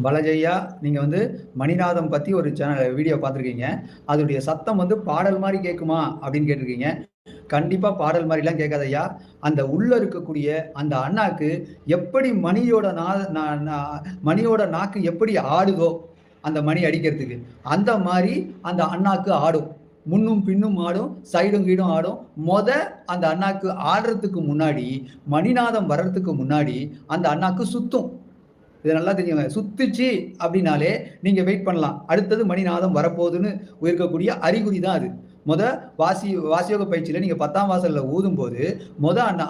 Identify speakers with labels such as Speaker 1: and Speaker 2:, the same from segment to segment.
Speaker 1: பலஜையா, நீங்க மணிநாதம் பத்தி ஒரு வீடியோ பார்த்துருக்கீங்க. அதோடைய சத்தம் பாடல் மாரி கேட்குமா? அப்படின்னு கேட்டிருக்கீங்க. கண்டிப்பா பாடல் மாரிலாம் கேட்காது ஐயா. அந்த உள்ள இருக்கக்கூடிய அந்த அண்ணாக்கு எப்படி மணியோட நா நா மணியோட நாக்கு எப்படி ஆடுதோ, அந்த மணி அடிக்கிறதுக்கு, அந்த மாரி அந்த அண்ணாக்கு ஆடும். முன்னும் பின்னும் ஆடும், சைடும் கீடும் ஆடும். மொத அந்த அண்ணாக்கு ஆடுறதுக்கு முன்னாடி, மணிநாதம் வர்றதுக்கு முன்னாடி அந்த அண்ணாக்கு சுத்தும். இத நல்லா தெரிஞ்சுக்கங்க. சுத்துச்சு அப்டின்னாலே நீங்க வெயிட் பண்ணலாம். அடுத்தது மணிநாதம் வரப்போகுதுன்னு இருக்கக்கூடிய அறிகுறி தான் அது. மொத வாசியோக பயிற்சியில நீங்க 10ஆம் வாசல்ல ஊதும்போது,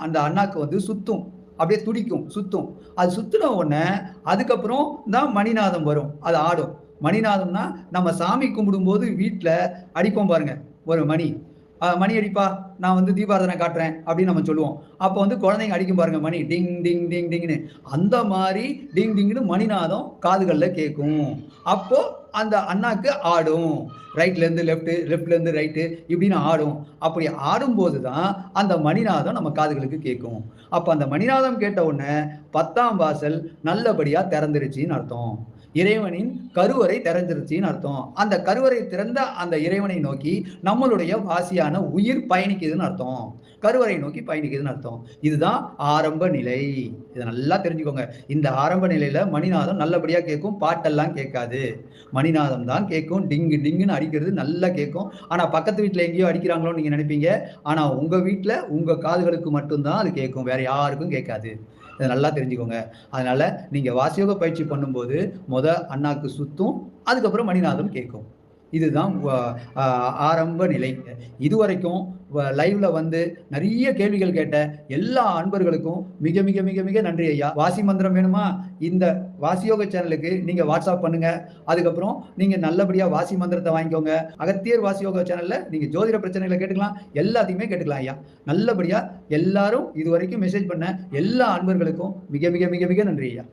Speaker 1: அந்த அண்ணாக்கு சுத்தும். அப்படியே துடிக்கும், சுத்தும். அது சுத்துன உடனே, அதுக்கப்புறம் தான் மணிநாதம் வரும். அது ஆடும். மணிநாதம்னா, நம்ம சாமி கும்பிடும்போது வீட்ல அடிப்போம் பாருங்க, ஒரு மணி. மணி அடிப்பா, நான் தீபாராதனை காட்டுறேன் அப்படின்னு நம்ம சொல்லுவோம். அப்போ குழந்தைங்க அடிக்கும் பாருங்க மணி. டிங், டிங், டிங், டிங்ன்னு. அந்த மாரி டிங், டிங்ன்னு மணிநாதம் காதுகள்ல கேட்கும். அப்போ அந்த அண்ணாக்கு ஆடும். ரைட்லேருந்து லெஃப்ட், லெஃப்ட்லேருந்து ரைட்டு இப்படின்னு ஆடும். அப்படி ஆடும்போது தான் அந்த மணிநாதம் நம்ம காதுகளுக்கு கேட்கும். அப்ப அந்த மணிநாதம் கேட்ட உடனே 10ஆம் வாசல் நல்லபடியா திறந்துருச்சுன்னு அர்த்தம். இறைவனின் கருவறை திறந்துருச்சுன்னு அர்த்தம். அந்த கருவறை திறந்த அந்த இறைவனை நோக்கி நம்மளுடைய வாசியான உயிர் பயணிக்குதுன்னு அர்த்தம். கருவறை நோக்கி பயணிக்குதுன்னு அர்த்தம். இதுதான் ஆரம்ப நிலை. இத நல்லா தெரிஞ்சுக்கோங்க. இந்த ஆரம்ப நிலையில மணிநாதம் நல்லபடியா கேட்கும். பாட்டெல்லாம் கேட்காது. மணிநாதம் தான் கேட்கும். டிங்கு டிங்குன்னு அடிக்கிறது நல்லா கேட்கும். ஆனா பக்கத்து வீட்ல எங்கேயோ அடிக்கிறாங்களோன்னு நீங்க நினைப்பீங்க. ஆனா உங்க வீட்ல உங்க காதுகளுக்கு மட்டும் தான் அது கேட்கும். வேற யாருக்கும் கேட்காது. இத நல்லா தெரிஞ்சுக்கோங்க. அதனால நீங்க வாசியோக பயிற்சி பண்ணும்போது, அண்ணாக்கு சுத்தும். அதுக்கப்புறம் மணிநாதம் கேட்கும். இதுதான் அ ஆரம்ப நிலை. இதுவரைக்கும் லைவ்ல நெறைய கேள்விகள் கேட்ட எல்லா அன்பர்களுக்கும் மிக, மிக, மிக, மிக நன்றி ஐயா. வாசி மந்திரம் வேணுமா? இந்த வாசியோக சேனலுக்கு நீங்க வாட்ஸ்அப் பண்ணுங்க. அதுக்கப்புறம் நீங்க நல்லபடியா வாசி மந்திரத்த வாங்கிக்கோங்க. அகத்தியர் வாசியோக சேனல்ல நீங்க ஜோதிட பிரச்சனைகள கேட்டுக்கலாம். எல்லாத்தையுமே கேட்டுக்கலாம் ஐயா. நல்லபடியா எல்லாரும் இதுவரைக்கும் மெசேஜ் பண்ண எல்லா அன்பர்களுக்கும் மிக, மிக, மிக, மிக நன்றி ஐயா.